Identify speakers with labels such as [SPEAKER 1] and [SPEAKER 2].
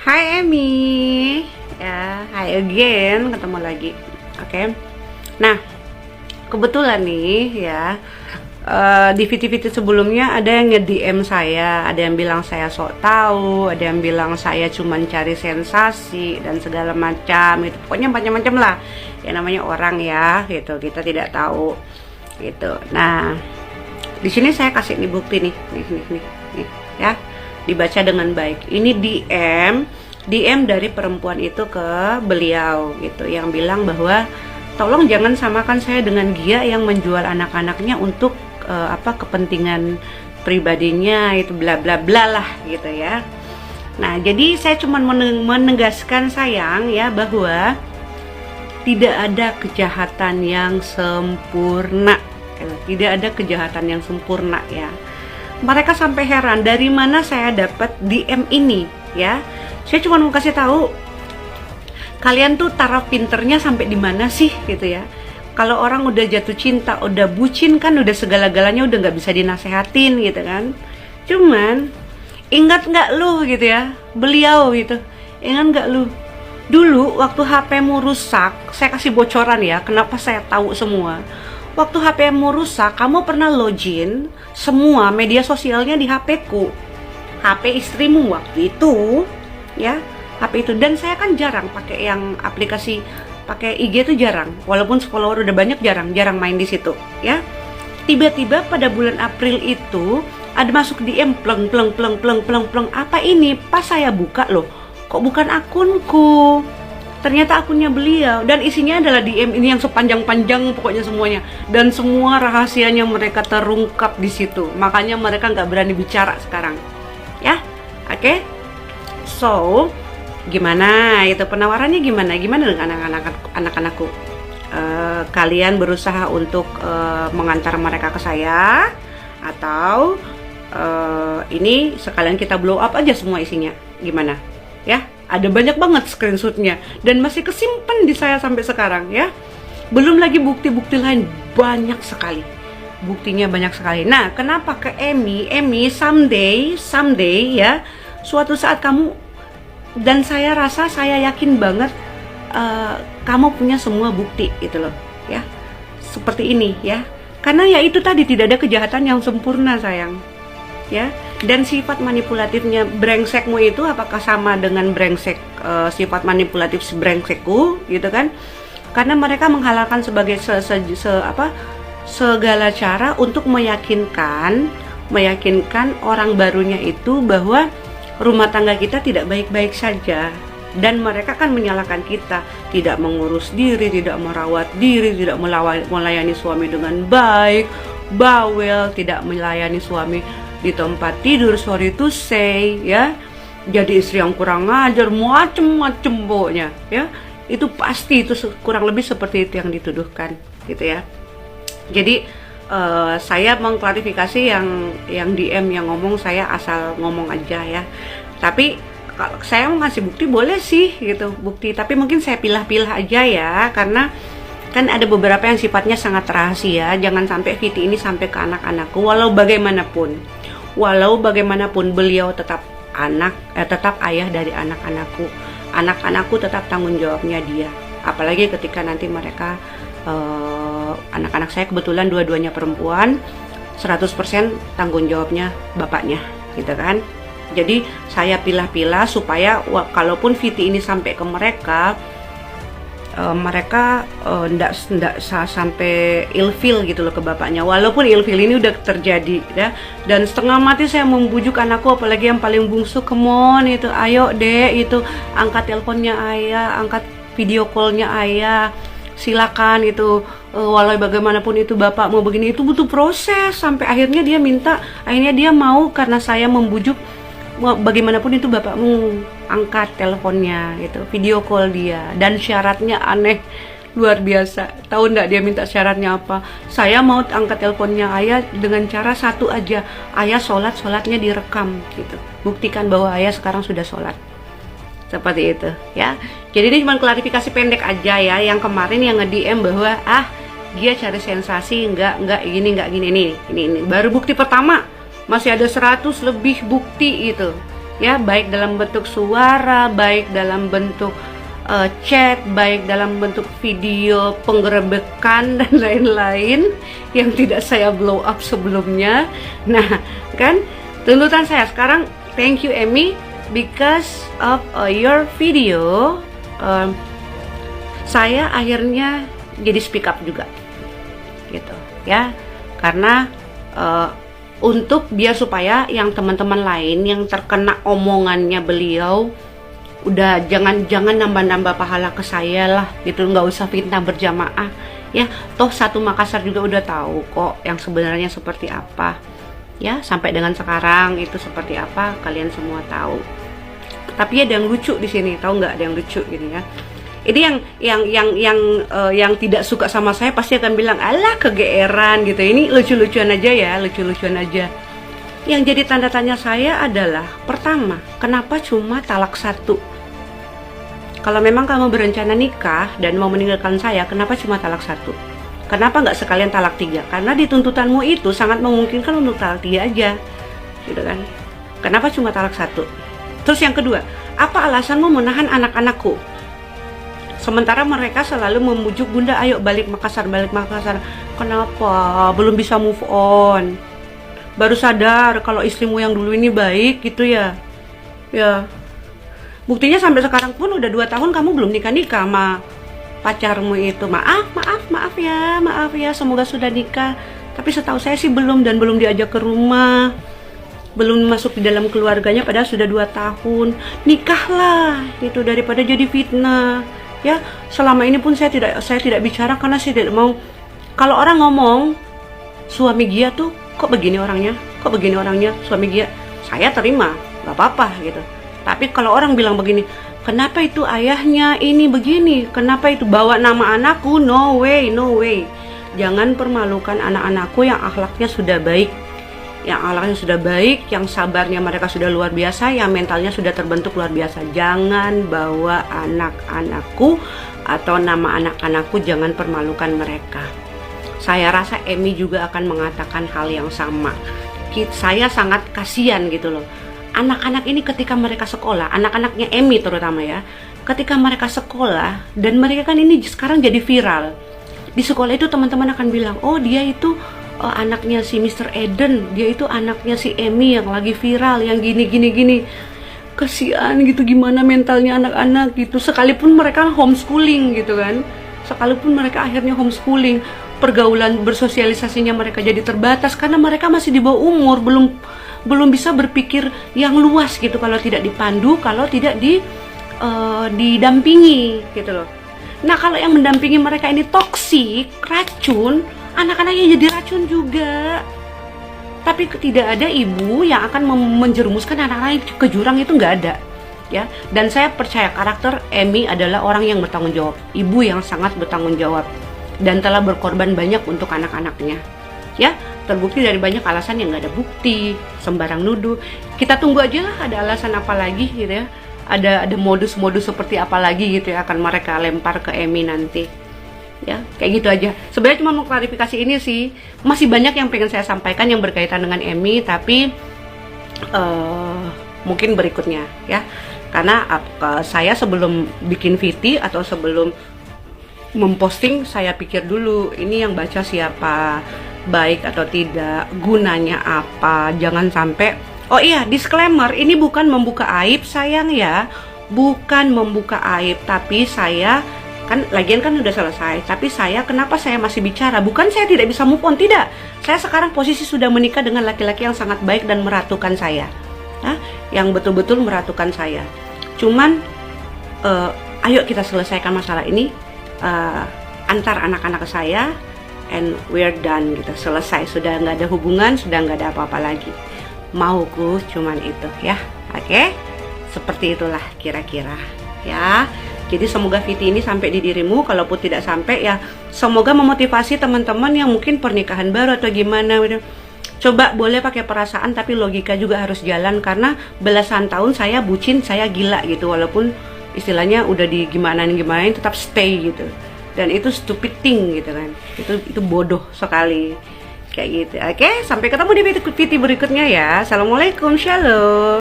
[SPEAKER 1] Hai Emmy, ya, hi again, ketemu lagi. Oke. Nah, kebetulan nih ya, di video-video sebelumnya ada yang nge-DM saya, ada yang bilang saya sok tahu, ada yang bilang saya cuman cari sensasi dan segala macam. Itu pokoknya macam-macam lah. Ya namanya orang ya, gitu. Kita tidak tahu, gitu. Nah, di sini saya kasih nih bukti nih, ya. Dibaca dengan baik. Ini DM dari perempuan itu ke beliau gitu, yang bilang bahwa tolong jangan samakan saya dengan Gia yang menjual anak-anaknya untuk kepentingan pribadinya, itu bla bla bla lah gitu ya. Nah, jadi saya cuma menegaskan sayang ya, bahwa tidak ada kejahatan yang sempurna. Tidak ada kejahatan yang sempurna ya. Mereka sampai heran dari mana saya dapat DM ini ya. Saya cuma mau kasih tahu, kalian tuh taraf pinternya sampai di mana sih gitu ya. Kalau orang udah jatuh cinta, udah bucin kan, udah segala-galanya udah nggak bisa dinasehatin gitu kan. Cuman ingat nggak lu gitu ya, beliau gitu, ingat nggak lu dulu waktu HP-mu rusak? Saya kasih bocoran ya, kenapa saya tahu semua. Waktu HP-mu rusak, kamu pernah login semua media sosialnya di HP-ku, HP istrimu waktu itu ya, HP itu. Dan saya kan jarang pakai yang aplikasi, pakai IG itu jarang, walaupun follower udah banyak, jarang main di situ ya. Tiba-tiba pada bulan April itu ada masuk DM pleng, apa ini? Pas saya buka, loh kok bukan akunku, ternyata akunnya beliau, dan isinya adalah DM ini yang sepanjang-panjang pokoknya semuanya, dan semua rahasianya mereka terungkap di situ. Makanya mereka nggak berani bicara sekarang ya. Oke. So gimana itu penawarannya, gimana dengan anak-anakku? Kalian berusaha untuk mengantar mereka ke saya, atau ini sekalian kita blow up aja semua isinya, gimana ya? Ada banyak banget screenshotnya dan masih kesimpan di saya sampai sekarang ya. Belum lagi bukti-bukti lain, banyak sekali buktinya, banyak sekali. Nah, kenapa ke Emmy someday ya, suatu saat kamu, dan saya rasa, saya yakin banget kamu punya semua bukti gitu loh ya, seperti ini ya. Karena ya itu tadi, tidak ada kejahatan yang sempurna sayang ya. Dan sifat manipulatifnya brengsekmu itu apakah sama dengan brengsek sifat manipulatif brengsekku gitu kan? Karena mereka menghalalkan sebagai segala cara untuk meyakinkan orang barunya itu bahwa rumah tangga kita tidak baik-baik saja. Dan mereka kan menyalahkan kita, tidak mengurus diri, tidak merawat diri, tidak melayani suami dengan baik, bawel, tidak melayani suami di tempat tidur, sorry to say ya, jadi istri yang kurang ngajar, macem-macem pokoknya ya. Itu pasti, itu kurang lebih seperti itu yang dituduhkan gitu ya. Jadi saya mengklarifikasi yang DM yang ngomong, saya asal ngomong aja ya. Tapi kalau saya mau ngasih bukti boleh sih gitu, bukti, tapi mungkin saya pilah-pilah aja ya, karena kan ada beberapa yang sifatnya sangat rahasia. Jangan sampai video ini sampai ke anak-anakku. Walau bagaimanapun beliau tetap tetap ayah dari anak-anakku. Anak-anakku tetap tanggung jawabnya dia. Apalagi ketika nanti mereka anak-anak saya kebetulan dua-duanya perempuan, 100% tanggung jawabnya bapaknya gitu kan. Jadi saya pilah-pilah supaya kalaupun video ini sampai ke mereka, mereka ndak sampai ilfil gitu loh ke bapaknya. Walaupun ilfil ini udah terjadi ya, dan setengah mati saya membujuk anakku, apalagi yang paling bungsu, come on itu, ayo deh itu, angkat teleponnya ayah, angkat video callnya ayah, silakan itu. Walau bagaimanapun itu bapak mau begini, itu butuh proses sampai akhirnya dia mau, karena saya membujuk. Bagaimanapun itu bapakmu angkat teleponnya gitu, video call dia, dan syaratnya aneh luar biasa. Tahu nggak dia minta syaratnya apa? Saya mau angkat teleponnya ayah dengan cara satu aja, ayah sholatnya direkam gitu, buktikan bahwa ayah sekarang sudah sholat, seperti itu ya. Jadi ini cuma klarifikasi pendek aja ya. Yang kemarin yang nge-DM bahwa dia cari sensasi, nggak gini, ini baru bukti pertama. Masih ada 100 lebih bukti gitu ya, baik dalam bentuk suara, baik dalam bentuk chat, baik dalam bentuk video penggerebekan dan lain-lain yang tidak saya blow up sebelumnya. Nah, kan tuntutan saya sekarang, thank you Emmy, because of your video, saya akhirnya jadi speak up juga, gitu ya, karena untuk biar supaya yang teman-teman lain yang terkena omongannya beliau, udah jangan nambah-nambah pahala ke saya lah gitu, nggak usah fitnah berjamaah ya, toh satu Makassar juga udah tahu kok yang sebenarnya seperti apa ya, sampai dengan sekarang itu seperti apa kalian semua tahu. Tapi ada yang lucu di sini, tahu nggak, ada yang lucu gini ya. Ini yang tidak suka sama saya pasti akan bilang alah kegeeran gitu. Ini lucu-lucuan aja ya, lucu-lucuan aja. Yang jadi tanda tanya saya adalah, pertama, kenapa cuma talak 1? Kalau memang kamu berencana nikah dan mau meninggalkan saya, kenapa cuma talak 1? Kenapa nggak sekalian talak 3? Karena di tuntutanmu itu sangat memungkinkan untuk talak 3 aja, gitu kan? Kenapa cuma talak 1? Terus yang kedua, apa alasanmu menahan anak-anakku? Sementara mereka selalu memujuk Bunda, ayo balik Makassar, balik Makassar. Kenapa? Belum bisa move on. Baru sadar kalau istrimu yang dulu ini baik gitu ya. Ya. Buktinya sampai sekarang pun udah 2 tahun kamu belum nikah-nikah sama pacarmu itu. Maaf ya, semoga sudah nikah. Tapi setahu saya sih belum, dan belum diajak ke rumah. Belum masuk di dalam keluarganya padahal sudah 2 tahun. Nikahlah itu daripada jadi fitnah. Ya, selama ini pun saya tidak bicara karena saya tidak mau. Kalau orang ngomong suami Gia tuh kok begini orangnya, suami Gia, saya terima, gak apa-apa gitu. Tapi kalau orang bilang begini, kenapa itu ayahnya ini begini, kenapa itu bawa nama anakku, no way. Jangan permalukan anak-anakku yang akhlaknya sudah baik, yang sabarnya mereka sudah luar biasa, yang mentalnya sudah terbentuk luar biasa. Jangan bawa anak-anakku atau nama anak-anakku, jangan permalukan mereka. Saya rasa Emmy juga akan mengatakan hal yang sama. Saya sangat kasihan gitu loh. Anak-anak ini ketika mereka sekolah, anak-anaknya Emmy terutama ya, ketika mereka sekolah, dan mereka kan ini sekarang jadi viral. Di sekolah itu teman-teman akan bilang, oh dia itu anaknya si Mr. Eden, dia itu anaknya si Emmy yang lagi viral, yang gini. Kasihan gitu, gimana mentalnya anak-anak gitu. Sekalipun mereka homeschooling gitu kan, sekalipun mereka akhirnya homeschooling, pergaulan bersosialisasinya mereka jadi terbatas karena mereka masih di bawah umur, belum bisa berpikir yang luas gitu kalau tidak dipandu, kalau tidak didampingi gitu loh. Nah, kalau yang mendampingi mereka ini toksik, racun, anak-anaknya jadi racun juga. Tapi tidak ada ibu yang akan menjerumuskan anak-anak ke jurang, itu nggak ada ya. Dan saya percaya karakter Emmy adalah orang yang bertanggung jawab, ibu yang sangat bertanggung jawab dan telah berkorban banyak untuk anak-anaknya ya. Terbukti dari banyak alasan yang nggak ada bukti, sembarang nuduh. Kita tunggu aja lah ada alasan apa lagi gitu ya, ada modus-modus seperti apa lagi gitu ya akan mereka lempar ke Emmy nanti ya. Kayak gitu aja. Sebenarnya cuma mau klarifikasi ini sih, masih banyak yang pengen saya sampaikan yang berkaitan dengan Emmy, tapi mungkin berikutnya ya, karena saya sebelum bikin VT atau sebelum memposting, saya pikir dulu ini yang baca siapa, baik atau tidak, gunanya apa. Jangan sampai, oh iya, disclaimer, ini bukan membuka aib sayang ya, bukan membuka aib, tapi saya kan lagian kan udah selesai, tapi kenapa saya masih bicara? Bukan saya tidak bisa move on, tidak. Saya sekarang posisi sudah menikah dengan laki-laki yang sangat baik dan meratukan saya, yang betul-betul meratukan saya. Cuman ayo kita selesaikan masalah ini antar anak-anak saya, and we're done gitu, selesai, sudah nggak ada hubungan, sudah nggak ada apa-apa lagi. Mauku cuman itu ya, oke? Seperti itulah kira-kira ya. Jadi semoga VT ini sampai di dirimu, kalaupun tidak sampai ya semoga memotivasi teman-teman yang mungkin pernikahan baru atau gimana gitu. Coba boleh pakai perasaan tapi logika juga harus jalan, karena belasan tahun saya bucin, saya gila gitu, walaupun istilahnya udah digimanain tetap stay gitu. Dan itu stupid thing gitu kan, itu bodoh sekali kayak gitu. Oke, sampai ketemu di VT berikutnya ya. Assalamualaikum, shalom.